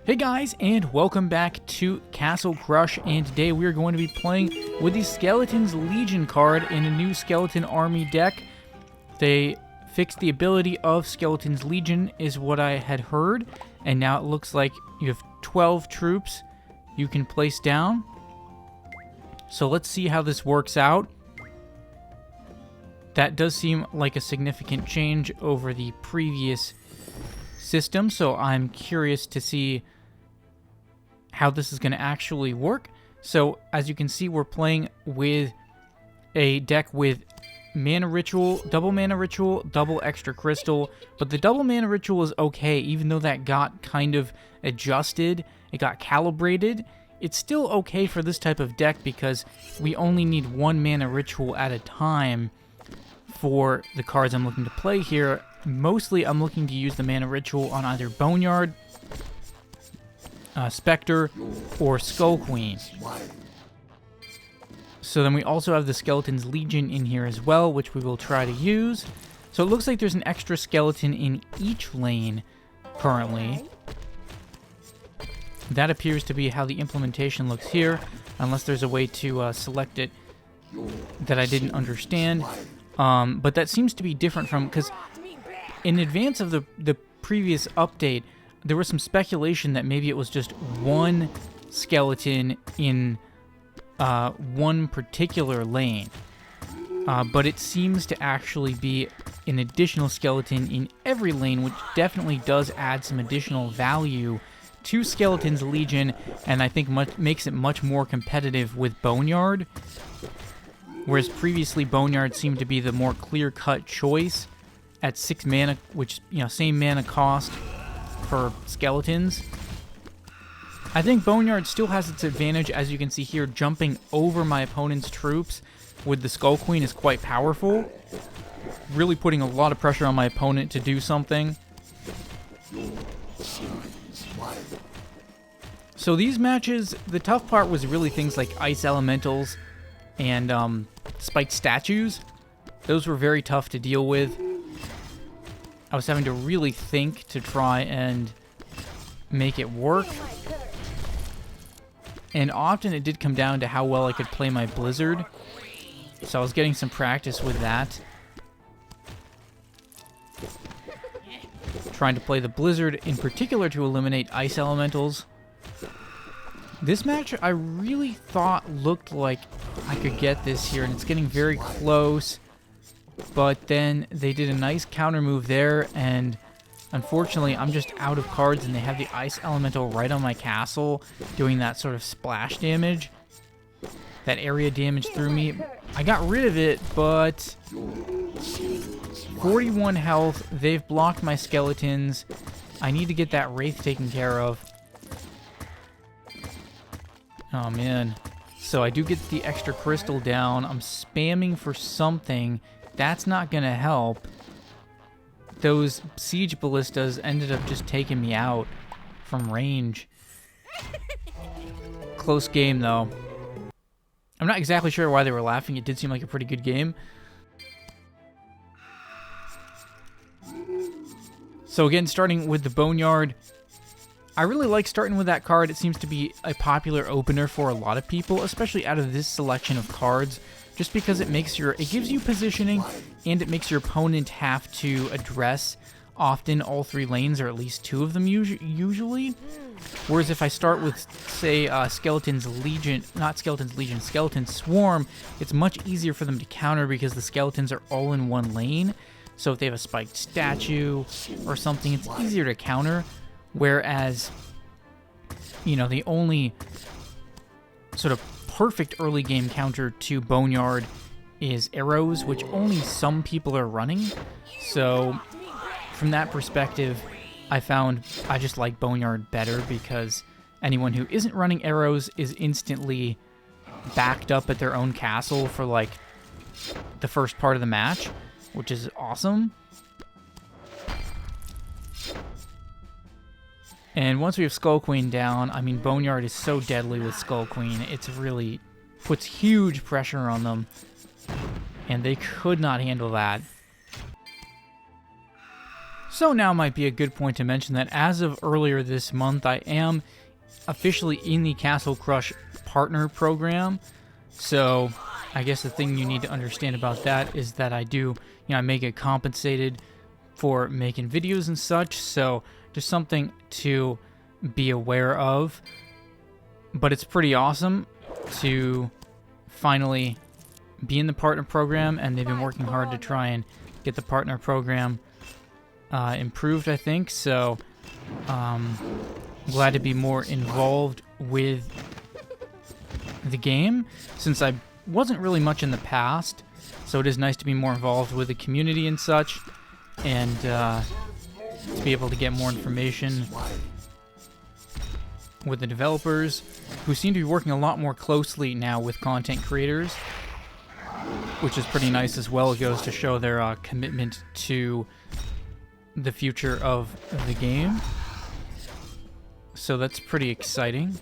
Hey guys, and welcome back to Castle Crush, and today we are going to be playing with the Skeleton's Legion card in a new Skeleton Army deck. They fixed the ability of Skeleton's Legion, is what I had heard, and now it looks like you have 12 troops you can place down. So let's see how this works out. That does seem like a significant change over the previous system, so I'm curious to see how this is going to actually work. So as you can see, we're playing with a deck with mana ritual, double extra crystal, but the double mana ritual is okay, even though that got kind of adjusted, it got calibrated. It's still okay for this type of deck because we only need one mana ritual at a time for the cards I'm looking to play here. Mostly I'm looking to use the mana ritual on either Boneyard, Spectre, or Skull Queen. So then we also have the Skeleton's Legion in here as well, which we will try to use. So it looks like there's an extra skeleton in each lane currently. That appears to be how the implementation looks here, unless there's a way to select it that I didn't understand. But that seems to be different from, because in advance of the previous update, there was some speculation that maybe it was just one skeleton in one particular lane. But it seems to actually be an additional skeleton in every lane, which definitely does add some additional value to Skeleton's Legion, and I think makes it much more competitive with Boneyard. Whereas previously Boneyard seemed to be the more clear-cut choice at 6 mana, which, you know, same mana cost for skeletons. I think Boneyard still has its advantage. As you can see here, jumping over my opponent's troops with the Skull Queen is quite powerful, really putting a lot of pressure on my opponent to do something. So these matches, the tough part was really things like ice elementals and spiked statues. Those were very tough to deal with. I was having to really think to try and make it work. And often it did come down to how well I could play my Blizzard. So I was getting some practice with that. Trying to play the Blizzard in particular to eliminate ice elementals. This match I really thought looked like I could get this here, and it's getting very close. But then they did a nice counter move there, and unfortunately I'm just out of cards, and they have the ice elemental right on my castle doing that sort of splash damage, that area damage through me. I got rid of it, but 41 health. They've blocked my skeletons. I need to get that wraith taken care of. Oh man. So I do get the extra crystal down. I'm spamming for something. That's not gonna help. Those siege ballistas ended up just taking me out from range. Close game though. I'm not exactly sure why they were laughing. It did seem like a pretty good game. So again, starting with the Boneyard, I really like starting with that card. It seems to be a popular opener for a lot of people, especially out of this selection of cards, just because it gives you positioning, and it makes your opponent have to address often all 3 lanes, or at least 2 of them usually. Whereas if I start with, say, Skeleton's Swarm, it's much easier for them to counter because the skeletons are all in one lane. So if they have a spiked statue or something, it's easier to counter. Whereas, you know, the only sort of perfect early game counter to Boneyard is arrows, which only some people are running. So from that perspective, I found I just like Boneyard better because anyone who isn't running arrows is instantly backed up at their own castle for like the first part of the match, which is awesome. And once we have Skull Queen down, I mean, Boneyard is so deadly with Skull Queen. It's really puts huge pressure on them, and they could not handle that. So now might be a good point to mention that as of earlier this month, I am officially in the Castle Crush partner program. So I guess the thing you need to understand about that is that I do, I may get compensated for making videos and such. So just something to be aware of. But it's pretty awesome to finally be in the partner program, and they've been working hard to try and get the partner program improved, I think. So glad to be more involved with the game, since I wasn't really much in the past. So it is nice to be more involved with the community and such, and to be able to get more information with the developers, who seem to be working a lot more closely now with content creators, which is pretty nice as well. It goes to show their commitment to the future of the game. So that's pretty exciting.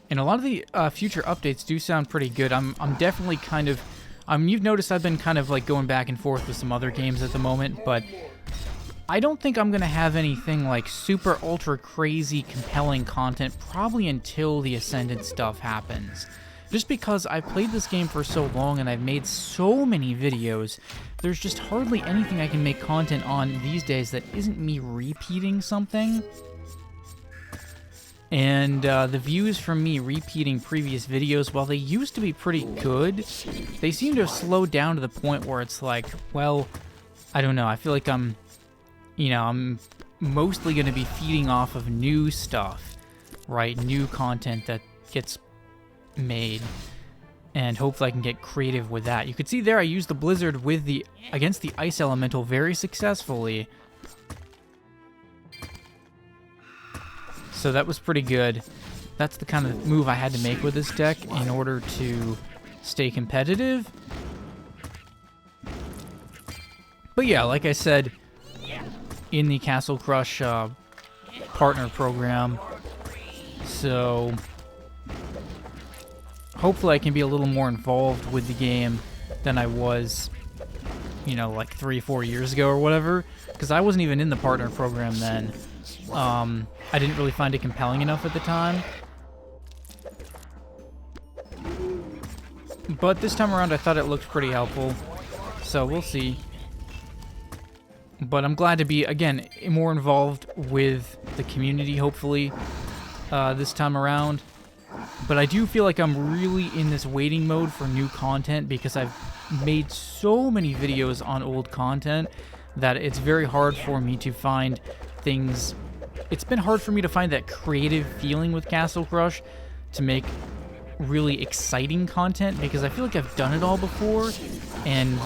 And a lot of the future updates do sound pretty good. I'm definitely kind of... you've noticed I've been kind of like going back and forth with some other games at the moment, but I don't think I'm going to have anything like super ultra crazy compelling content probably until the Ascendant stuff happens. Just because I've played this game for so long and I've made so many videos, there's just hardly anything I can make content on these days that isn't me repeating something. And the views from me repeating previous videos, while they used to be pretty good, they seem to have slowed down to the point where it's like, well, I don't know, I feel like I'm mostly going to be feeding off of new stuff, right? New content that gets made, and hopefully I can get creative with that. You could see there I used the Blizzard against the Ice Elemental very successfully. So that was pretty good. That's the kind of move I had to make with this deck in order to stay competitive. But yeah, like I said, in the Castle Crush partner program, so hopefully I can be a little more involved with the game than I was, like 3-4 years ago or whatever, because I wasn't even in the partner program then. I didn't really find it compelling enough at the time. But this time around I thought it looked pretty helpful, so we'll see. But I'm glad to be, again, more involved with the community, hopefully, this time around. But I do feel like I'm really in this waiting mode for new content, because I've made so many videos on old content that it's very hard for me to find things. It's been hard for me to find that creative feeling with Castle Crush to make really exciting content, because I feel like I've done it all before, and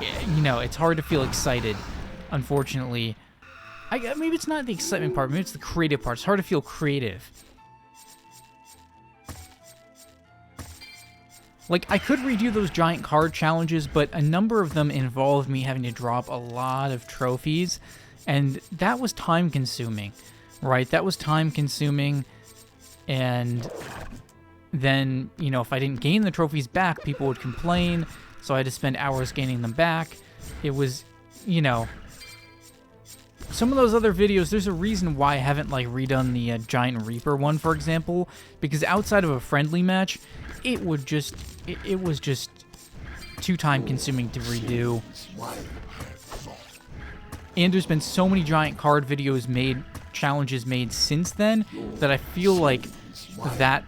it's hard to feel excited, unfortunately. Maybe it's not the excitement part, maybe it's the creative part. It's hard to feel creative. Like, I could redo those giant card challenges, but a number of them involved me having to drop a lot of trophies, and that was time-consuming, right? That was time-consuming, and then, if I didn't gain the trophies back, people would complain, so I had to spend hours gaining them back. It was, some of those other videos, there's a reason why I haven't, redone the Giant Reaper one, for example, because outside of a friendly match, it was just too time-consuming to redo. And there's been so many giant card challenges made since then, that I feel like that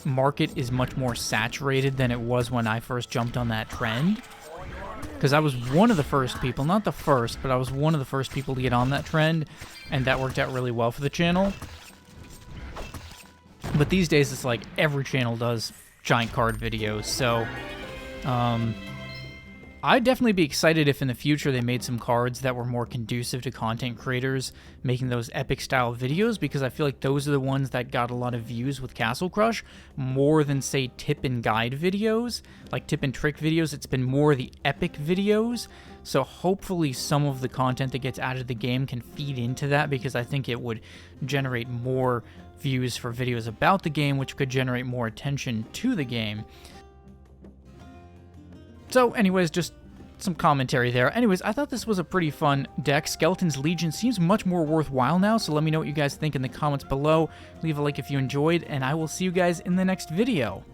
market is much more saturated than it was when I first jumped on that trend. Because I was one of the first people, not the first, but I was one of the first people to get on that trend, and that worked out really well for the channel. But these days, it's like every channel does giant card videos, so I'd definitely be excited if in the future they made some cards that were more conducive to content creators making those epic-style videos, because I feel like those are the ones that got a lot of views with Castle Crush, more than, say, tip and guide videos, like tip and trick videos. It's been more the epic videos, so hopefully some of the content that gets added to the game can feed into that, because I think it would generate more views for videos about the game, which could generate more attention to the game. So anyways, just some commentary there. Anyways, I thought this was a pretty fun deck. Skeleton's Legion seems much more worthwhile now, so let me know what you guys think in the comments below. Leave a like if you enjoyed, and I will see you guys in the next video.